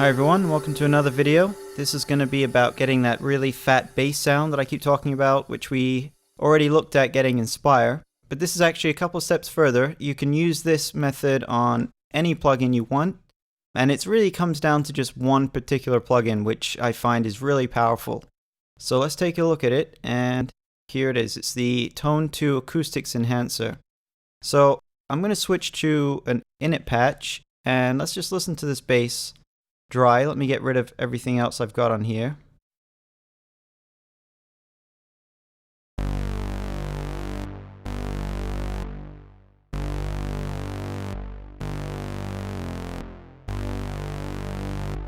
Hi everyone, welcome to another video. This is going to be about getting that really fat bass sound that I keep talking about, which we already looked at getting in Spire. But this is actually a couple steps further. You can use this method on any plugin you want, and it really comes down to just one particular plugin, which I find is really powerful. So let's take a look at it, and here it is. It's the Tone 2 Acoustics Enhancer. So I'm going to switch to an init patch, and let's just listen to this bass. Dry. Let me get rid of everything else I've got on here.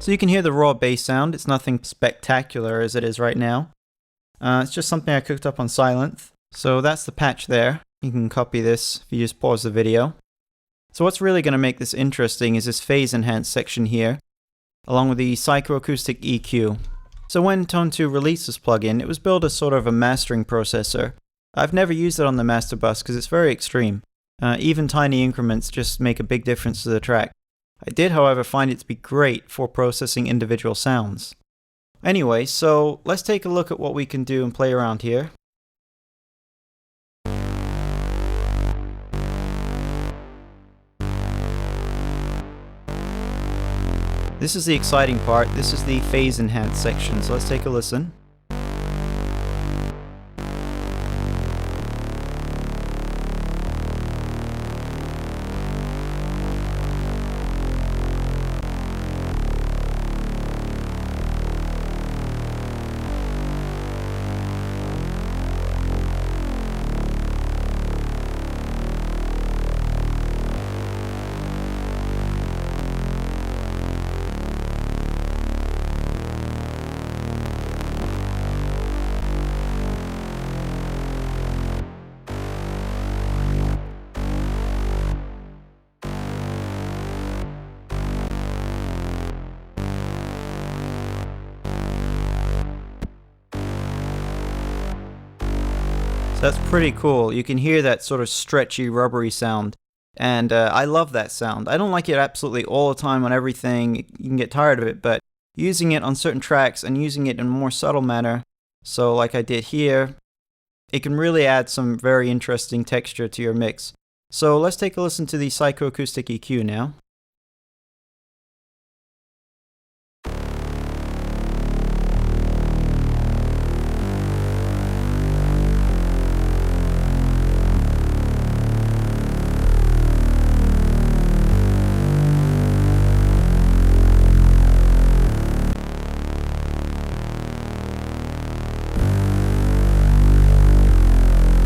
So you can hear the raw bass sound. It's nothing spectacular as it is right now. It's just something I cooked up on Synth. So that's the patch there. You can copy this if you just pause the video. So what's really going to make this interesting is this phase enhance section here, along with the psychoacoustic EQ. So when Tone 2 released this plugin, it was built as sort of a mastering processor. I've never used it on the master bus because it's very extreme. Even tiny increments just make a big difference to the track. I did, however, find it to be great for processing individual sounds. Anyway, so let's take a look at what we can do and play around here. This is the exciting part. This is the phase enhance section, so let's take a listen. That's pretty cool. You can hear that sort of stretchy, rubbery sound. And I love that sound. I don't like it absolutely all the time on everything. You can get tired of it, but using it on certain tracks and using it in a more subtle manner, so like I did here, it can really add some very interesting texture to your mix. So let's take a listen to the psychoacoustic EQ now.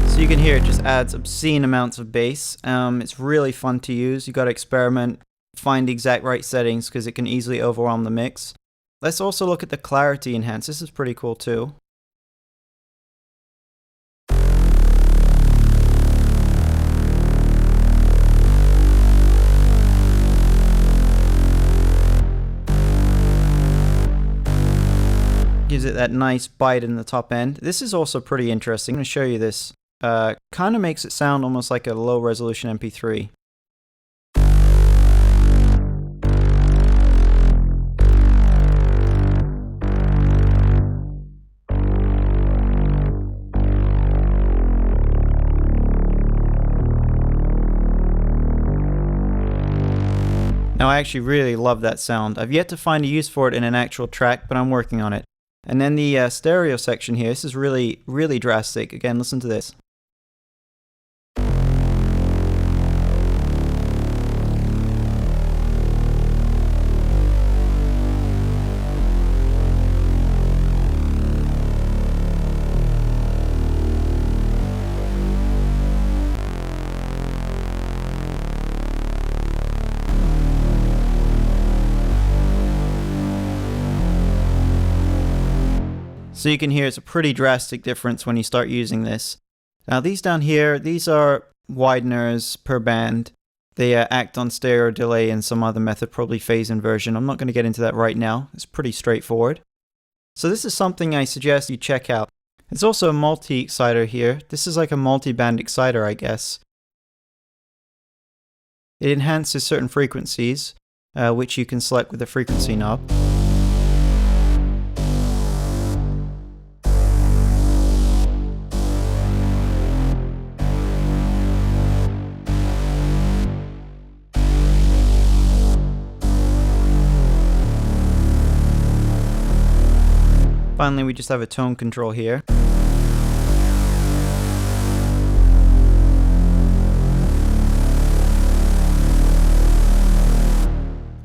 So you can hear it just adds obscene amounts of bass. It's really fun to use. You got to experiment, find the exact right settings because it can easily overwhelm the mix. Let's also look at the clarity enhance. This is pretty cool too. Gives it that nice bite in the top end. This is also pretty interesting. I'm going to show you this. Kind of makes it sound almost like a low resolution MP3. Now I actually really love that sound. I've yet to find a use for it in an actual track, but I'm working on it. And then the stereo section here, this is really drastic. Again, listen to this. So you can hear it's a pretty drastic difference when you start using this. Now these down here, these are wideners per band. They act on stereo delay and some other method, probably phase inversion. I'm not going to get into that right now. It's pretty straightforward. So this is something I suggest you check out. It's also a multi-exciter here. This is like a multi-band exciter, I guess. It enhances certain frequencies. which you can select with the frequency knob. Finally, we just have a tone control here.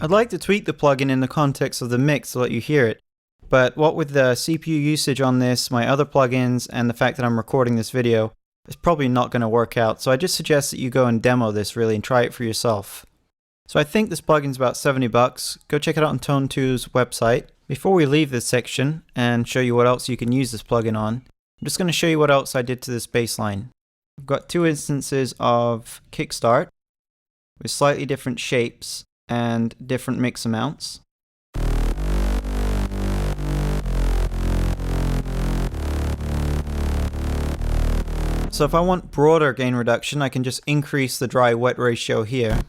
I'd like to tweak the plugin in the context of the mix to let you hear it, but what with the CPU usage on this, my other plugins, and the fact that I'm recording this video, it's probably not going to work out, so I just suggest that you go and demo this really and try it for yourself. So I think this plugin's about $70. Go check it out on Tone2's website. Before we leave this section and show you what else you can use this plugin on, I'm just going to show you what else I did to this bass line. I've got two instances of kickstart with slightly different shapes and different mix amounts. So if I want broader gain reduction, I can just increase the dry-wet ratio here.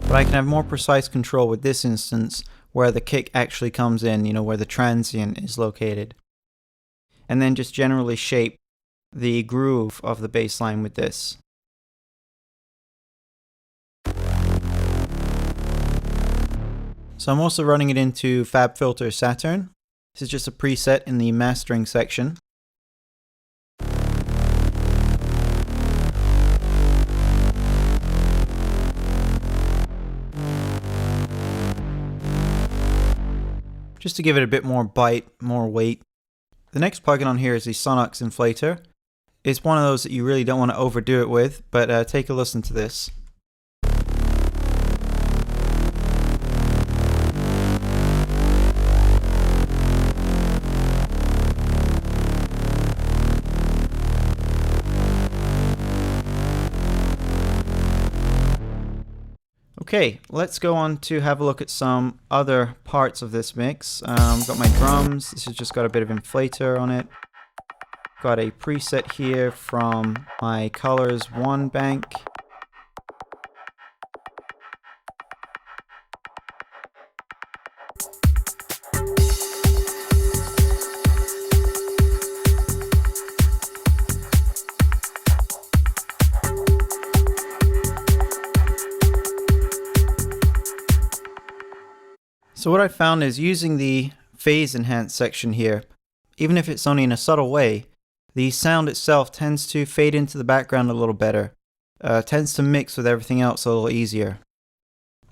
But I can have more precise control with this instance where the kick actually comes in, where the transient is located. And then just generally shape the groove of the bass line with this. So I'm also running it into FabFilter Saturn. This is just a preset in the mastering section. Just to give it a bit more bite, more weight. The next plugin on here is the Sonox Inflator. It's one of those that you really don't want to overdo it with, but take a listen to this. Okay, let's go on to have a look at some other parts of this mix. I've got my drums. This has just got a bit of inflator on it. Got a preset here from my Colors 1 bank. So what I found is using the phase enhance section here, even if it's only in a subtle way, the sound itself tends to fade into the background a little better, tends to mix with everything else a little easier.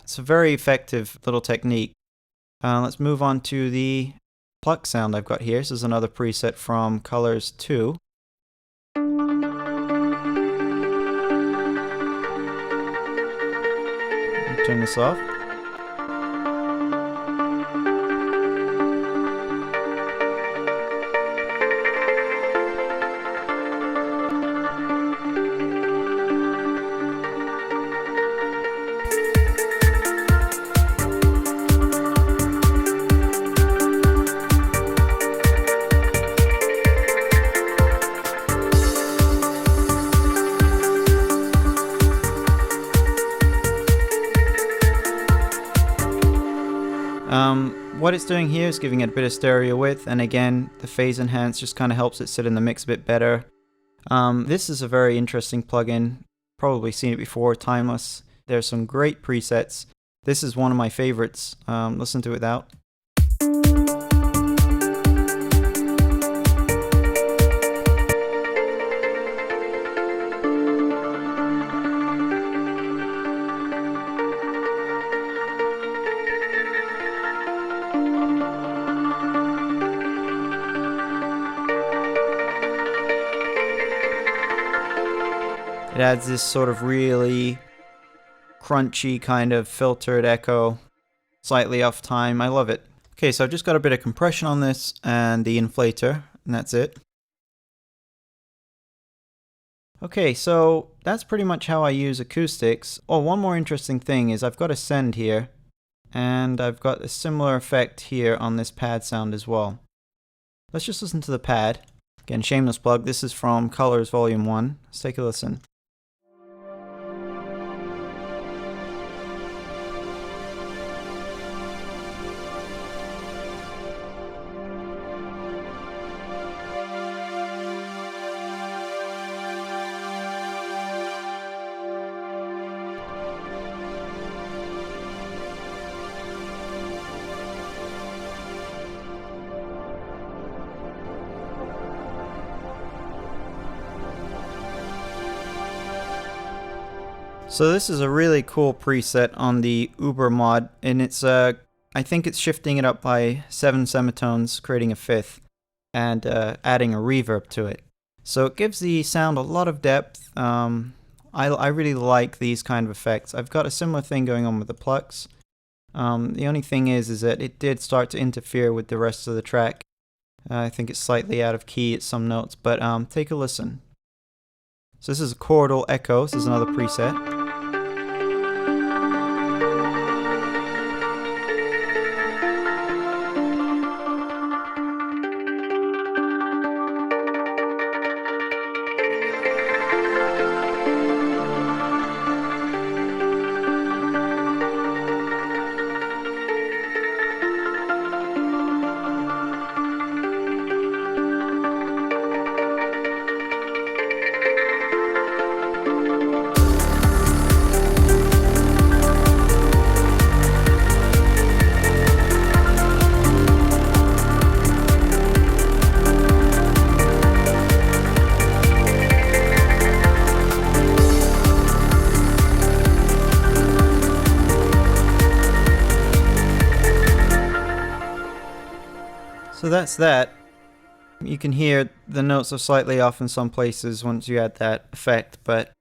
It's a very effective little technique. Let's move on to the pluck sound I've got here. This is another preset from Colors 2. Turn this off. What it's doing here is giving it a bit of stereo width, and again, the phase enhance just kind of helps it sit in the mix a bit better. This is a very interesting plugin. Probably seen it before, Timeless. There's some great presets. This is one of my favorites. Listen to it out. It adds this sort of really crunchy kind of filtered echo, slightly off time. I love it. Okay, so I've just got a bit of compression on this and the inflator, and that's it. Okay, so that's pretty much how I use acoustics. Oh, one more interesting thing is I've got a send here, and I've got a similar effect here on this pad sound as well. Let's just listen to the pad. Again, shameless plug. This is from Colors Volume 1. Let's take a listen. So this is a really cool preset on the Uber mod, and it's I think it's shifting it up by 7 semitones, creating a fifth, and adding a reverb to it. So it gives the sound a lot of depth. I really like these kind of effects. I've got a similar thing going on with the plucks. The only thing is that it did start to interfere with the rest of the track. I think it's slightly out of key at some notes, but take a listen. So this is a chordal echo. This is another preset. So that's that. You can hear the notes are slightly off in some places once you add that effect, but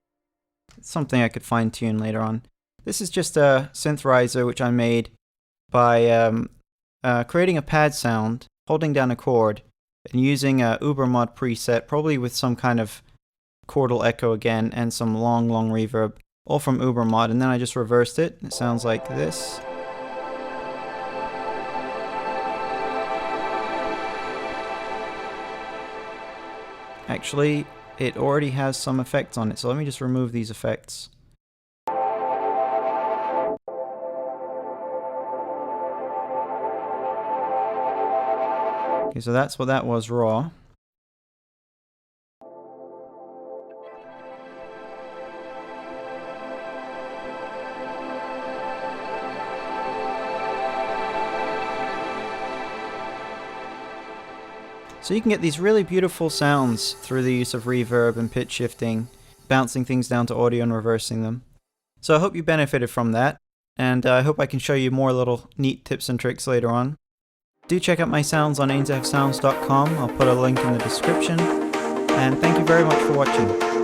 it's something I could fine tune later on. This is just a synth riser which I made by creating a pad sound, holding down a chord, and using a Uber mod preset, probably with some kind of chordal echo again and some long reverb, all from Uber mod, and then I just reversed it. It sounds like this. Actually, it already has some effects on it, so let me just remove these effects. Okay, so that's what that was raw. So you can get these really beautiful sounds through the use of reverb and pitch shifting, bouncing things down to audio and reversing them. So I hope you benefited from that, and I hope I can show you more little neat tips and tricks later on. Do check out my sounds on ainzfsounds.com, I'll put a link in the description, and thank you very much for watching.